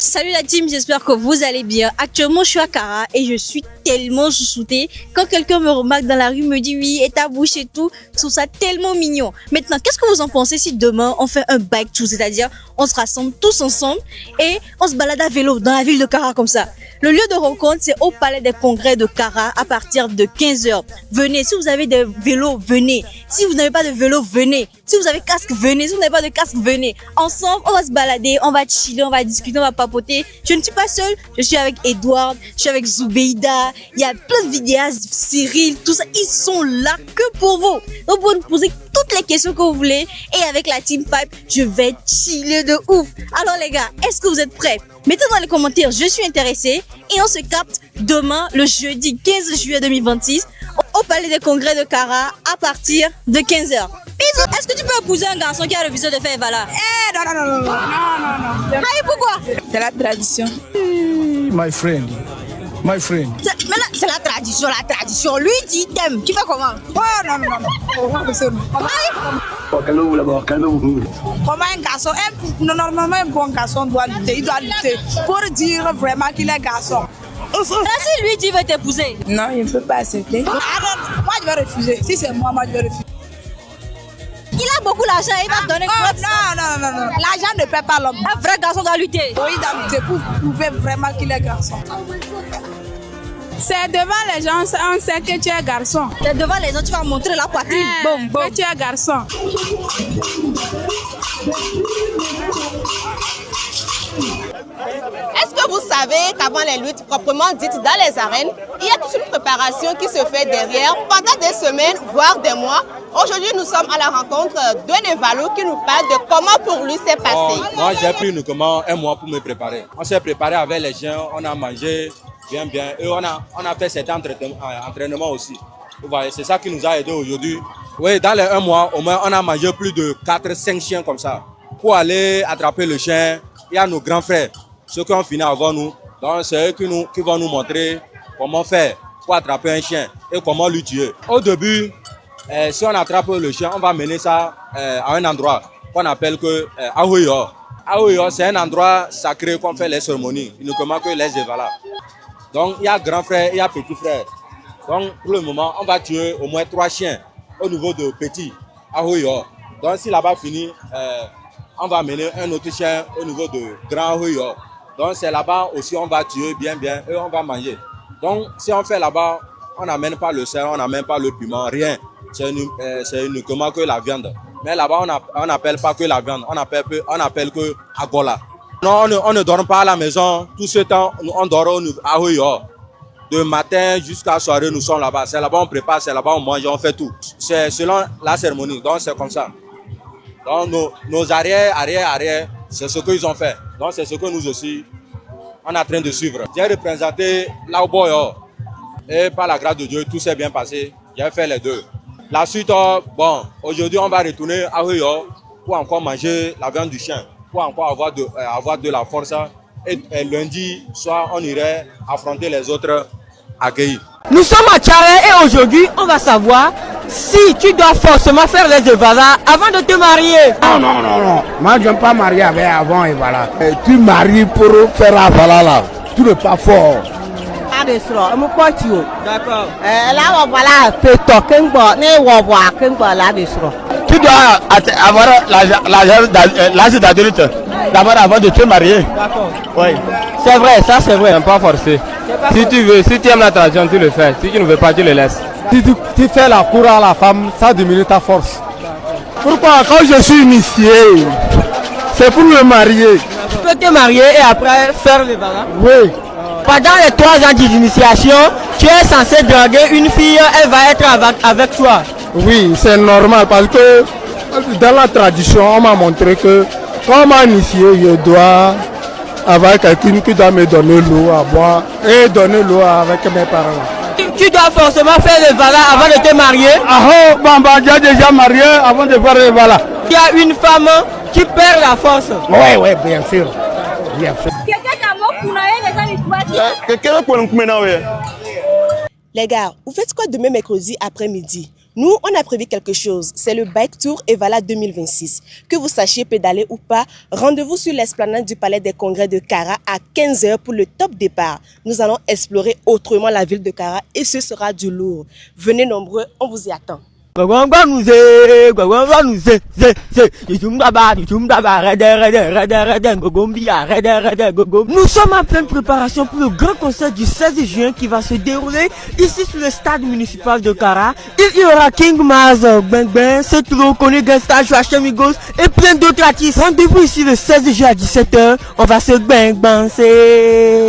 Salut la team, j'espère que vous allez bien. Actuellement, je suis à Kara et je suis tellement chouchoutée. Quand quelqu'un me remarque dans la rue, me dit oui, et ta bouche et tout, je trouve ça tellement mignon. Maintenant, qu'est-ce que vous en pensez si demain on fait un bike tour, c'est-à-dire on se rassemble tous ensemble et on se balade à vélo dans la ville de Kara comme ça. Le lieu de rencontre, c'est au Palais des Congrès de Kara à partir de 15h. Venez, si vous avez des vélos, venez. Si vous n'avez pas de vélo, venez. Si vous avez casque, venez. Si vous n'avez pas de casque, venez. Ensemble, on va se balader, on va chiller, on va discuter, on va papoter. Je ne suis pas seule, je suis avec Edouard, je suis avec Zoubeida. Il y a plein de vidéastes, Cyril, tout ça. Ils sont là que pour vous. Donc, vous pouvez nous poser toutes les questions que vous voulez. Et avec la Team Pipe, je vais chiller de ouf. Alors les gars, est-ce que vous êtes prêts? Mettez dans les commentaires, je suis intéressée. Et on se capte demain, le jeudi 15 juillet 2026, au Palais des Congrès de Kara, à partir de 15h. Bisous. Est-ce que tu peux épouser un garçon qui a le visage de faire Evala? Non. Ah, pourquoi? C'est la tradition. My friend. Maintenant, c'est la tradition. Lui dit t'aimes. Tu fais comment? Oh non. Calmez-vous. Comment un garçon, normalement un bon garçon doit lutter. Il doit lutter pour dire vraiment qu'il est garçon. Si lui dit il veut t'épouser. Non, il ne peut pas accepter. Ah non, moi je vais refuser. Si c'est moi je vais refuser. Il a beaucoup d'argent, il va te donner quoi? Non. L'argent ne paie pas l'homme. Un vrai garçon doit lutter. Oui, il doit lutter pour prouver vraiment qu'il est garçon. C'est devant les gens, on sait que tu es garçon. C'est devant les gens, tu vas montrer la poitrine. Boum. Que tu es garçon. Est-ce que vous savez qu'avant les luttes proprement dites dans les arènes, il y a toute une préparation qui se fait derrière pendant des semaines, voire des mois. Aujourd'hui, nous sommes à la rencontre d'un Évalo qui nous parle de comment pour lui s'est passé. Moi, j'ai pris uniquement un mois pour me préparer. On s'est préparé avec les gens, on a mangé bien. Et on a fait cet entraînement aussi. Vous voyez, c'est ça qui nous a aidé aujourd'hui. Oui, dans les un mois, au moins, on a mangé plus de 4-5 chiens comme ça. Pour aller attraper le chien, il y a nos grands frères, ceux qui ont fini avant nous. Donc, c'est eux qui vont nous montrer comment faire pour attraper un chien et comment le tuer. Au début, si on attrape le chien, on va mener ça à un endroit qu'on appelle Ahoyo. Ahoyo, c'est un endroit sacré qu'on fait les cérémonies, uniquement que les Evala. Donc, il y a grand frère, il y a petit frère. Donc, pour le moment, on va tuer au moins 3 chiens au niveau de petit Ahoyo. Donc, si là-bas fini, on va mener un autre chien au niveau de grand Ahoyo. Donc, c'est là-bas aussi, on va tuer bien et on va manger. Donc, si on fait là-bas, on n'amène pas le sel, on n'amène pas le piment, rien. C'est uniquement que la viande. Mais là-bas, on n'appelle pas que la viande, on appelle que Agola. Non, on ne dort pas à la maison. Tout ce temps, on dort à Ahoyo. De matin jusqu'à soirée, nous sommes là-bas. C'est là-bas on prépare, c'est là-bas on mange, on fait tout. C'est selon la cérémonie, donc c'est comme ça. Donc nos arrières, c'est ce qu'ils ont fait. Donc c'est ce que nous aussi, on est en train de suivre. J'ai représenté Laoboyo. Et par la grâce de Dieu, tout s'est bien passé. J'ai fait les deux. La suite, aujourd'hui on va retourner à Ahoyo pour encore manger la viande du chien, pour encore avoir de la force. Et lundi soir, on irait affronter les autres accueillis. Nous sommes à Tchare et aujourd'hui, on va savoir si tu dois forcément faire les Evala avant de te marier. Non. Moi, je ne veux pas marier avec avant et voilà. Tu maries pour faire Avala là. Tu n'es pas fort. D'accord. Là, voilà, Tu dois avoir l'âge d'adulte d'abord avant de te marier. D'accord. Oui, c'est vrai, ça c'est vrai. Pas forcé. Si tu aimes la tradition, tu le fais. Si tu ne veux pas, tu le laisses. Si tu fais la cour à la femme, ça diminue ta force. Pourquoi? Quand je suis initié, c'est pour me marier. Tu peux te marier et après faire les Evala. Oui. Pendant les 3 ans d'initiation, tu es censé draguer une fille, elle va être avec toi. Oui, c'est normal parce que dans la tradition, on m'a montré que quand on m'a initié, je dois avoir quelqu'un qui doit me donner l'eau à boire et donner l'eau avec mes parents. Tu dois forcément faire les Evala avant de te marier. J'ai déjà marié avant de faire les Evala. Il y a une femme qui perd la force. Oui, bien sûr. Les gars, vous faites quoi demain mercredi après-midi? Nous, on a prévu quelque chose. C'est le Bike Tour Evala 2026. Que vous sachiez pédaler ou pas, rendez-vous sur l'esplanade du Palais des Congrès de Kara à 15h pour le top départ. Nous allons explorer autrement la ville de Kara et ce sera du lourd. Venez nombreux, on vous y attend. Nous sommes en pleine préparation pour le grand concert du 16 juin qui va se dérouler ici sur le stade municipal de Kara. Il y aura King Maz, Bang Bang, Setro, Kone Gangsta, Joachim Amigos et plein d'autres artistes. Rendez-vous ici le 16 juin à 17h. On va se bang banser.